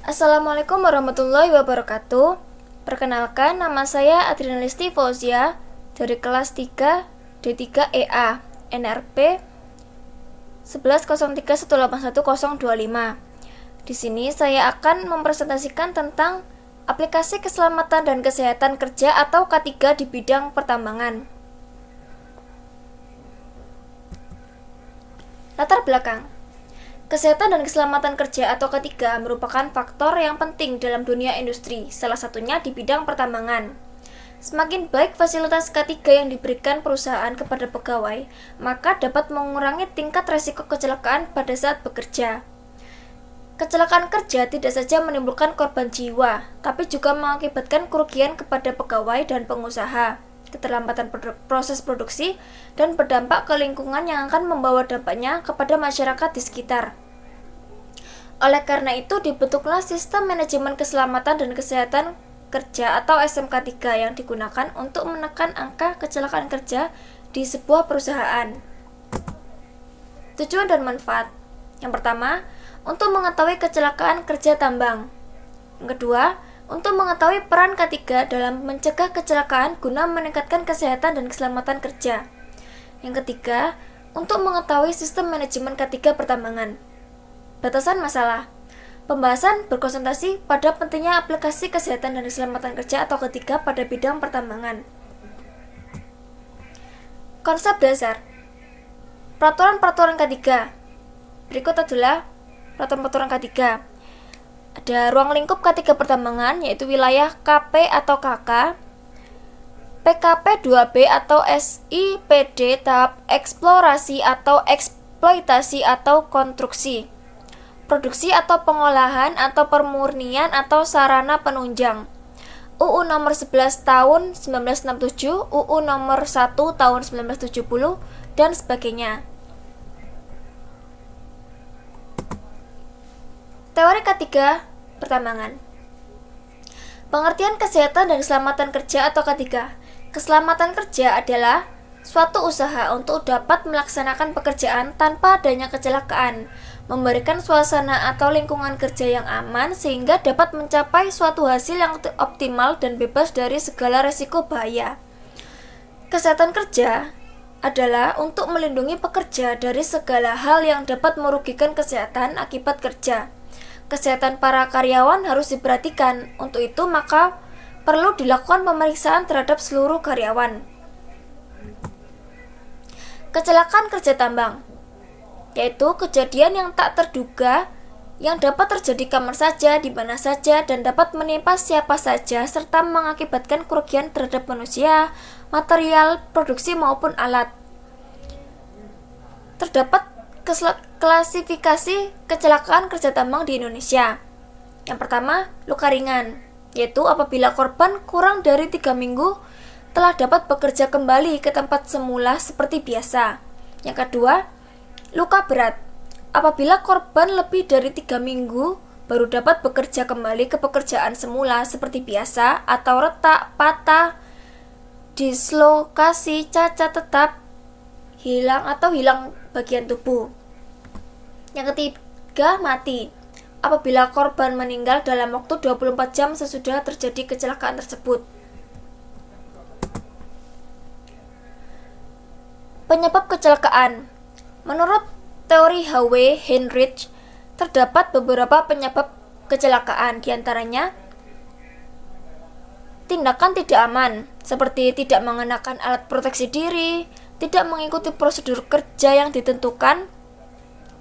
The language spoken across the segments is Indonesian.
Assalamualaikum warahmatullahi wabarakatuh. Perkenalkan, nama saya Adriana Listi Fauzia dari kelas 3 D3 EA NRP 1103181025. Di sini saya akan mempresentasikan tentang aplikasi keselamatan dan kesehatan kerja atau K3 di bidang pertambangan. Latar belakang. Kesehatan dan keselamatan kerja atau K3 merupakan faktor yang penting dalam dunia industri, salah satunya di bidang pertambangan. Semakin baik fasilitas K3 yang diberikan perusahaan kepada pegawai, maka dapat mengurangi tingkat resiko kecelakaan pada saat bekerja. Kecelakaan kerja tidak saja menimbulkan korban jiwa, tapi juga mengakibatkan kerugian kepada pegawai dan pengusaha, keterlambatan proses produksi, dan berdampak ke lingkungan yang akan membawa dampaknya kepada masyarakat di sekitar. Oleh karena itu, dibentuklah Sistem Manajemen Keselamatan dan Kesehatan Kerja atau SMK3 yang digunakan untuk menekan angka kecelakaan kerja di sebuah perusahaan. Tujuan dan manfaat. Yang pertama, untuk mengetahui kecelakaan kerja tambang. Yang kedua, untuk mengetahui peran K3 dalam mencegah kecelakaan guna meningkatkan kesehatan dan keselamatan kerja. Yang ketiga, untuk mengetahui sistem manajemen K3 pertambangan. Batasan masalah. Pembahasan berkonsentrasi pada pentingnya aplikasi kesehatan dan keselamatan kerja atau K3 pada bidang pertambangan. Konsep dasar. Peraturan-peraturan K3. Berikut adalah peraturan-peraturan K3. Ada ruang lingkup K3 pertambangan, yaitu wilayah KP atau KK, PKP 2B atau SIPD tahap eksplorasi atau eksploitasi atau konstruksi, produksi atau pengolahan atau pemurnian atau sarana penunjang, UU nomor 11 tahun 1967, UU nomor 1 tahun 1970, dan sebagainya. Teori K3 pertambangan. Pengertian kesehatan dan keselamatan kerja atau K3. Keselamatan kerja adalah suatu usaha untuk dapat melaksanakan pekerjaan tanpa adanya kecelakaan, memberikan suasana atau lingkungan kerja yang aman sehingga dapat mencapai suatu hasil yang optimal dan bebas dari segala risiko bahaya. Kesehatan kerja adalah untuk melindungi pekerja dari segala hal yang dapat merugikan kesehatan akibat kerja. Kesehatan para karyawan harus diperhatikan. Untuk itu, maka perlu dilakukan pemeriksaan terhadap seluruh karyawan. Kecelakaan kerja tambang, yaitu kejadian yang tak terduga yang dapat terjadi kapan saja, di mana saja, dan dapat menimpa siapa saja, serta mengakibatkan kerugian terhadap manusia, material, produksi maupun alat. Terdapat klasifikasi kecelakaan kerja tambang di Indonesia. Yang pertama, luka ringan, yaitu apabila korban kurang dari 3 minggu telah dapat bekerja kembali ke tempat semula seperti biasa. Yang kedua, luka berat, apabila korban lebih dari 3 minggu baru dapat bekerja kembali ke pekerjaan semula seperti biasa, atau retak, patah, dislokasi, cacat tetap, hilang bagian tubuh. Yang ketiga, mati, apabila korban meninggal dalam waktu 24 jam sesudah terjadi kecelakaan tersebut. Penyebab kecelakaan. Menurut teori H.W. Heinrich, terdapat beberapa penyebab kecelakaan, diantaranya tindakan tidak aman, seperti tidak mengenakan alat proteksi diri, tidak mengikuti prosedur kerja yang ditentukan,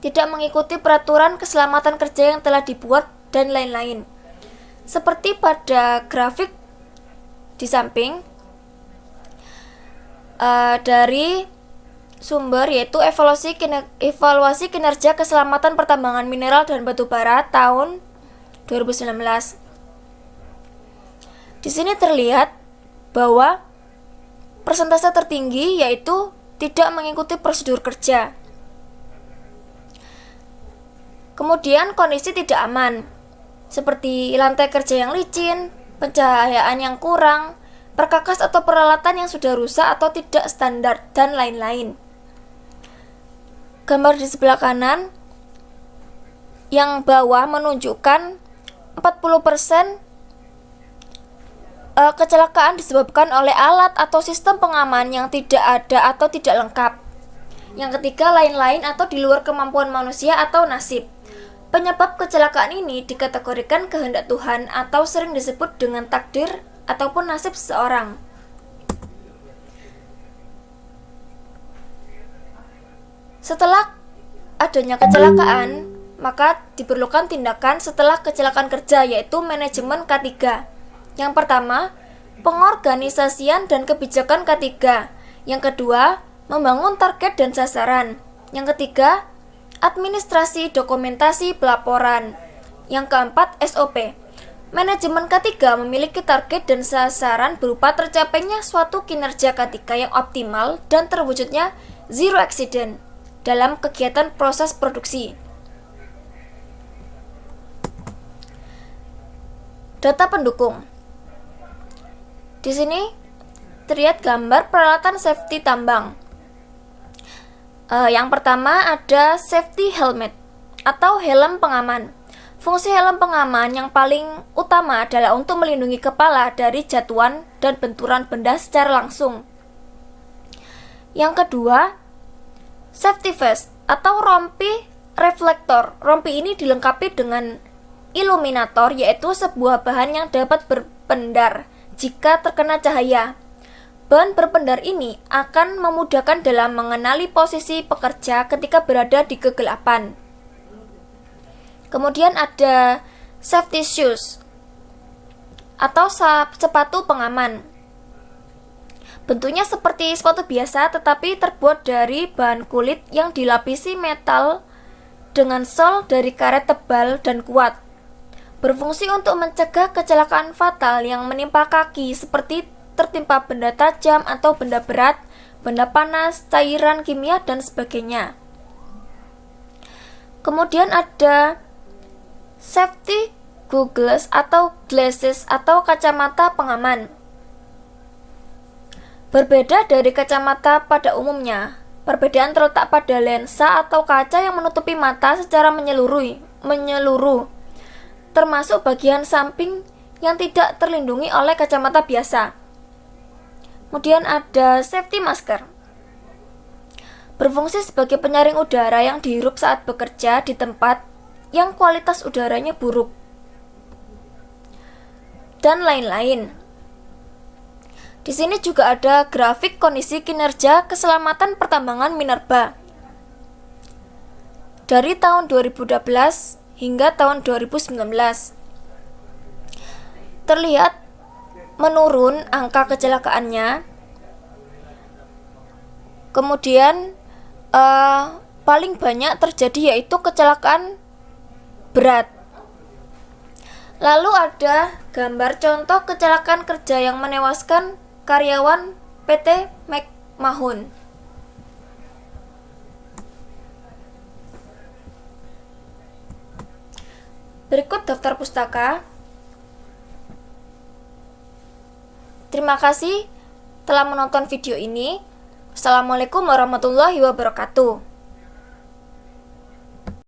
tidak mengikuti peraturan keselamatan kerja yang telah dibuat, dan lain-lain. Seperti pada grafik di samping, dari sumber, yaitu evaluasi kinerja keselamatan pertambangan mineral dan batu bara tahun 2019. Di sini terlihat bahwa persentase tertinggi yaitu tidak mengikuti prosedur kerja. Kemudian kondisi tidak aman, seperti lantai kerja yang licin, pencahayaan yang kurang, perkakas atau peralatan yang sudah rusak atau tidak standar, dan lain-lain. Gambar di sebelah kanan yang bawah menunjukkan 40% kecelakaan disebabkan oleh alat atau sistem pengaman yang tidak ada atau tidak lengkap. Yang ketiga, lain-lain atau di luar kemampuan manusia atau nasib. Penyebab kecelakaan ini dikategorikan kehendak Tuhan atau sering disebut dengan takdir ataupun nasib seseorang. Setelah adanya kecelakaan, maka diperlukan tindakan setelah kecelakaan kerja, yaitu manajemen K3. Yang pertama, pengorganisasian dan kebijakan K3. Yang kedua, membangun target dan sasaran. Yang ketiga, administrasi, dokumentasi, pelaporan. Yang keempat, SOP. Manajemen K3 memiliki target dan sasaran berupa tercapainya suatu kinerja K3 yang optimal dan terwujudnya zero accident dalam kegiatan proses produksi. Data pendukung. Di sini terlihat gambar peralatan safety tambang. Yang pertama ada safety helmet atau helm pengaman. Fungsi helm pengaman yang paling utama adalah untuk melindungi kepala dari jatuhan dan benturan benda secara langsung. Yang kedua, safety vest atau rompi reflektor. Rompi ini dilengkapi dengan iluminator, yaitu sebuah bahan yang dapat berpendar jika terkena cahaya. Bahan berpendar ini akan memudahkan dalam mengenali posisi pekerja ketika berada di kegelapan. Kemudian ada safety shoes atau sepatu pengaman. Bentuknya seperti sepatu biasa tetapi terbuat dari bahan kulit yang dilapisi metal dengan sol dari karet tebal dan kuat. Berfungsi untuk mencegah kecelakaan fatal yang menimpa kaki seperti tertimpa benda tajam atau benda berat, benda panas, cairan kimia, dan sebagainya. Kemudian ada safety goggles atau glasses atau kacamata pengaman. Berbeda dari kacamata pada umumnya, perbedaan terletak pada lensa atau kaca yang menutupi mata secara menyeluruh, termasuk bagian samping yang tidak terlindungi oleh kacamata biasa. Kemudian ada safety masker. Berfungsi sebagai penyaring udara yang dihirup saat bekerja di tempat yang kualitas udaranya buruk. Dan lain-lain. Di sini juga ada grafik kondisi kinerja keselamatan pertambangan minerba dari tahun 2012 hingga tahun 2019. Terlihat menurun angka kecelakaannya. Kemudian paling banyak terjadi yaitu kecelakaan berat. Lalu ada gambar contoh kecelakaan kerja yang menewaskan karyawan PT McMahon. Berikut daftar pustaka. Terima kasih telah menonton video ini. Assalamualaikum warahmatullahi wabarakatuh.